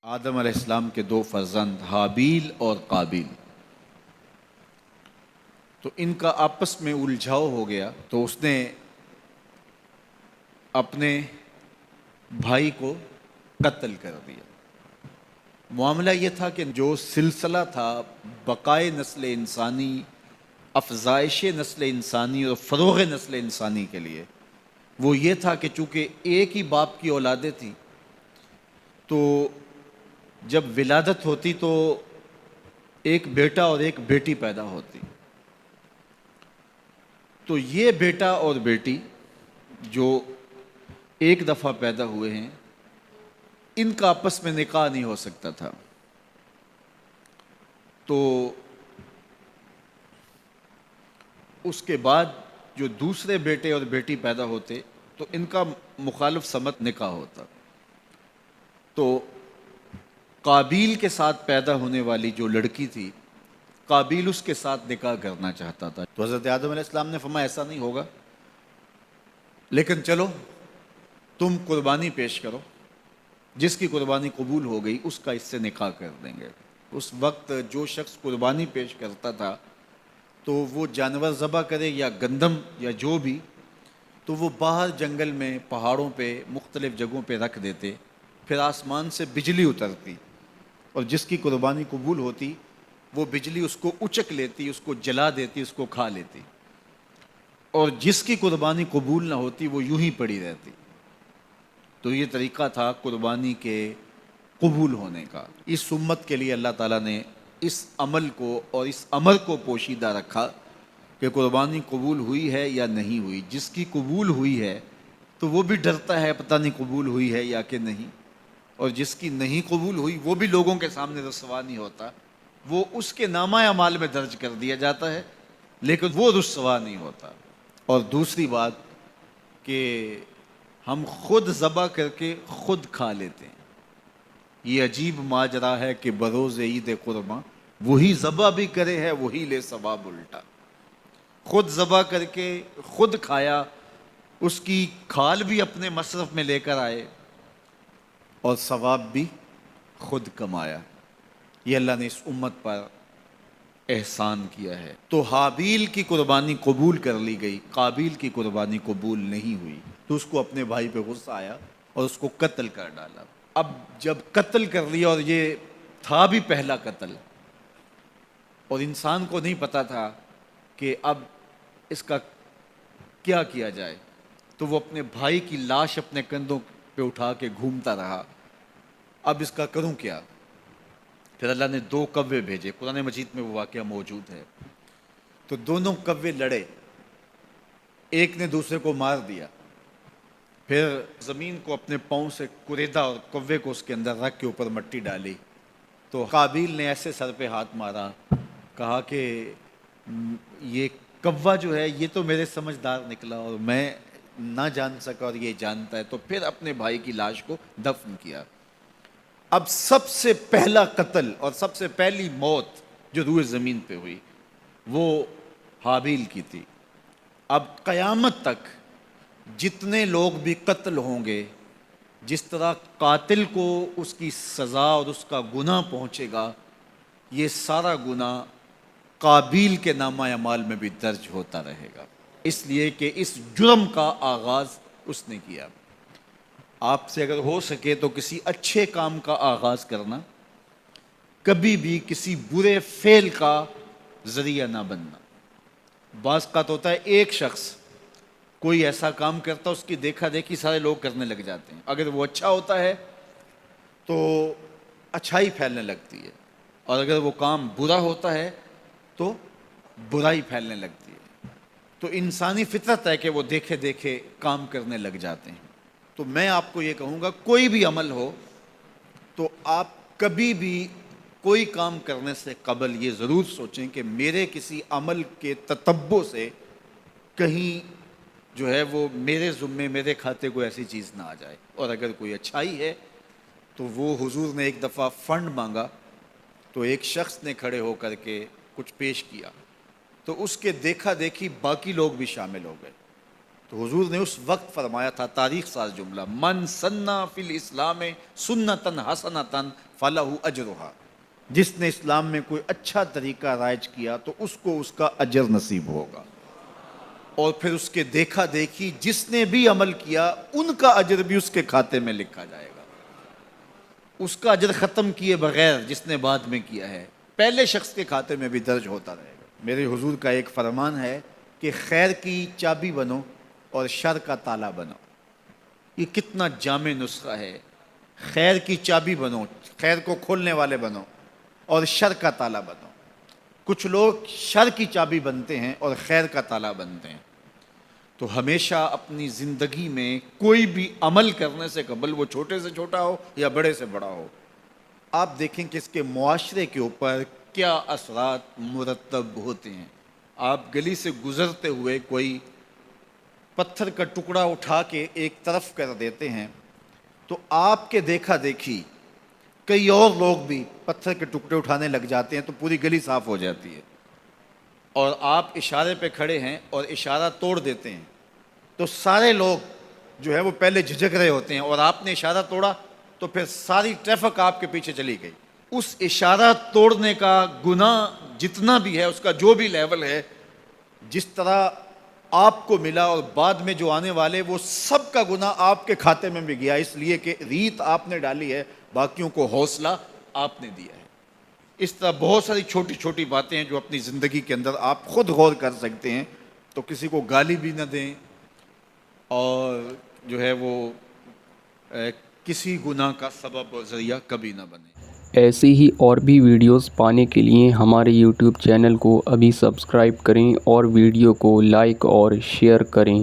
آدم علیہ السلام کے دو فرزند حابیل اور قابیل، تو ان کا آپس میں الجھاؤ ہو گیا، تو اس نے اپنے بھائی کو قتل کر دیا۔ معاملہ یہ تھا کہ جو سلسلہ تھا بقائے نسل انسانی، افزائش نسل انسانی اور فروغ نسل انسانی کے لیے، وہ یہ تھا کہ چونکہ ایک ہی باپ کی اولادیں تھیں، تو جب ولادت ہوتی تو ایک بیٹا اور ایک بیٹی پیدا ہوتی، تو یہ بیٹا اور بیٹی جو ایک دفعہ پیدا ہوئے ہیں، ان کا آپس میں نکاح نہیں ہو سکتا تھا۔ تو اس کے بعد جو دوسرے بیٹے اور بیٹی پیدا ہوتے تو ان کا مخالف سمت نکاح ہوتا۔ تو قابیل کے ساتھ پیدا ہونے والی جو لڑکی تھی، قابیل اس کے ساتھ نکاح کرنا چاہتا تھا، تو حضرت آدم علیہ السلام نے فرمایا ایسا نہیں ہوگا، لیکن چلو تم قربانی پیش کرو، جس کی قربانی قبول ہو گئی اس کا اس سے نکاح کر دیں گے۔ اس وقت جو شخص قربانی پیش کرتا تھا تو وہ جانور ذبح کرے یا گندم یا جو بھی، تو وہ باہر جنگل میں پہاڑوں پہ مختلف جگہوں پہ رکھ دیتے، پھر آسمان سے بجلی اترتی اور جس کی قربانی قبول ہوتی وہ بجلی اس کو اچک لیتی، اس کو جلا دیتی، اس کو کھا لیتی، اور جس کی قربانی قبول نہ ہوتی وہ یوں ہی پڑی رہتی۔ تو یہ طریقہ تھا قربانی کے قبول ہونے کا۔ اس امت کے لیے اللہ تعالیٰ نے اس عمل کو اور اس امر کو پوشیدہ رکھا کہ قربانی قبول ہوئی ہے یا نہیں ہوئی۔ جس کی قبول ہوئی ہے تو وہ بھی ڈرتا ہے پتہ نہیں قبول ہوئی ہے یا کہ نہیں، اور جس کی نہیں قبول ہوئی وہ بھی لوگوں کے سامنے رسوا نہیں ہوتا، وہ اس کے نامہ اعمال میں درج کر دیا جاتا ہے لیکن وہ رسوا نہیں ہوتا۔ اور دوسری بات کہ ہم خود ذبح کر کے خود کھا لیتے ہیں۔ یہ عجیب ماجرا ہے کہ بروز عید قرباں وہی ذبح بھی کرے ہے وہی لے ثواب الٹا۔ خود ذبح کر کے خود کھایا، اس کی کھال بھی اپنے مصرف میں لے کر آئے اور ثواب بھی خود کمایا۔ یہ اللہ نے اس امت پر احسان کیا ہے۔ تو حابیل کی قربانی قبول کر لی گئی، قابیل کی قربانی قبول نہیں ہوئی، تو اس کو اپنے بھائی پہ غصہ آیا اور اس کو قتل کر ڈالا۔ اب جب قتل کر لیا، اور یہ تھا بھی پہلا قتل، اور انسان کو نہیں پتا تھا کہ اب اس کا کیا کیا جائے، تو وہ اپنے بھائی کی لاش اپنے کندھوں پہ اٹھا کے گھومتا رہا، اب اس کا کروں کیا؟ پھر اللہ نے دو کوے بھیجے، قرآن مجید میں وہ واقعہ موجود ہے۔ تو دونوں کوے لڑے، ایک نے دوسرے کو مار دیا، پھر زمین کو اپنے پاؤں سے کریدا اور کوے کو اس کے اندر رکھ کے اوپر مٹی ڈالی۔ تو قابیل نے ایسے سر پہ ہاتھ مارا، کہا کہ یہ کوا جو ہے یہ تو میرے سمجھدار نکلا اور میں نہ جان سکا اور یہ جانتا ہے، تو پھر اپنے بھائی کی لاش کو دفن کیا۔ اب سب سے پہلا قتل اور سب سے پہلی موت جو روئے زمین پہ ہوئی وہ حابیل کی تھی۔ اب قیامت تک جتنے لوگ بھی قتل ہوں گے، جس طرح قاتل کو اس کی سزا اور اس کا گناہ پہنچے گا، یہ سارا گناہ قابیل کے نامہ اعمال میں بھی درج ہوتا رہے گا، اس لیے کہ اس جرم کا آغاز اس نے کیا۔ آپ سے اگر ہو سکے تو کسی اچھے کام کا آغاز کرنا، کبھی بھی کسی برے فعل کا ذریعہ نہ بننا۔ بعض کا تو ہوتا ہے ایک شخص کوئی ایسا کام کرتا، اس کی دیکھا دیکھی سارے لوگ کرنے لگ جاتے ہیں، اگر وہ اچھا ہوتا ہے تو اچھائی پھیلنے لگتی ہے، اور اگر وہ کام برا ہوتا ہے تو برائی پھیلنے لگتی ہے۔ تو انسانی فطرت ہے کہ وہ دیکھے دیکھے کام کرنے لگ جاتے ہیں۔ تو میں آپ کو یہ کہوں گا، کوئی بھی عمل ہو تو آپ کبھی بھی کوئی کام کرنے سے قبل یہ ضرور سوچیں کہ میرے کسی عمل کے تتبع سے کہیں جو ہے وہ میرے ذمے میرے کھاتے کو ایسی چیز نہ آ جائے۔ اور اگر کوئی اچھائی ہے تو وہ حضور نے ایک دفعہ فنڈ مانگا، تو ایک شخص نے کھڑے ہو کر کے کچھ پیش کیا، تو اس کے دیکھا دیکھی باقی لوگ بھی شامل ہو گئے، تو حضور نے اس وقت فرمایا تھا تاریخ ساز جملہ، من سنّا فی الاسلام سنتن حسنتن فلہ اجرہا، جس نے اسلام میں کوئی اچھا طریقہ رائج کیا تو اس کو اس کا اجر نصیب ہوگا، اور پھر اس کے دیکھا دیکھی جس نے بھی عمل کیا ان کا اجر بھی اس کے کھاتے میں لکھا جائے گا، اس کا اجر ختم کیے بغیر جس نے بعد میں کیا ہے پہلے شخص کے کھاتے میں بھی درج ہوتا رہے گا۔ میرے حضور کا ایک فرمان ہے کہ خیر کی چابی بنو اور شر کا تالا بنو۔ یہ کتنا جامع نسخہ ہے، خیر کی چابی بنو، خیر کو کھولنے والے بنو، اور شر کا تالا بنو۔ کچھ لوگ شر کی چابی بنتے ہیں اور خیر کا تالا بنتے ہیں۔ تو ہمیشہ اپنی زندگی میں کوئی بھی عمل کرنے سے قبل، وہ چھوٹے سے چھوٹا ہو یا بڑے سے بڑا ہو، آپ دیکھیں کہ اس کے معاشرے کے اوپر کیا اثرات مرتب ہوتے ہیں۔ آپ گلی سے گزرتے ہوئے کوئی پتھر کا ٹکڑا اٹھا کے ایک طرف کر دیتے ہیں تو آپ کے دیکھا دیکھی کئی اور لوگ بھی پتھر کے ٹکڑے اٹھانے لگ جاتے ہیں تو پوری گلی صاف ہو جاتی ہے، اور آپ اشارے پہ کھڑے ہیں اور اشارہ توڑ دیتے ہیں تو سارے لوگ جو ہے وہ پہلے جھجک رہے ہوتے ہیں، اور آپ نے اشارہ توڑا تو پھر ساری ٹریفک آپ کے پیچھے چلی گئی۔ اس اشارہ توڑنے کا گناہ جتنا بھی ہے، اس کا جو بھی لیول ہے، جس طرح آپ کو ملا اور بعد میں جو آنے والے، وہ سب کا گناہ آپ کے کھاتے میں بھی گیا، اس لیے کہ ریت آپ نے ڈالی ہے، باقیوں کو حوصلہ آپ نے دیا ہے۔ اس طرح بہت ساری چھوٹی چھوٹی باتیں ہیں جو اپنی زندگی کے اندر آپ خود غور کر سکتے ہیں، تو کسی کو گالی بھی نہ دیں، اور جو ہے وہ کسی گناہ کا سبب اور ذریعہ کبھی نہ بنے۔ ایسی ہی اور بھی ویڈیوز پانے کے لیے ہمارے یوٹیوب چینل کو ابھی سبسکرائب کریں اور ویڈیو کو لائک اور شیئر کریں۔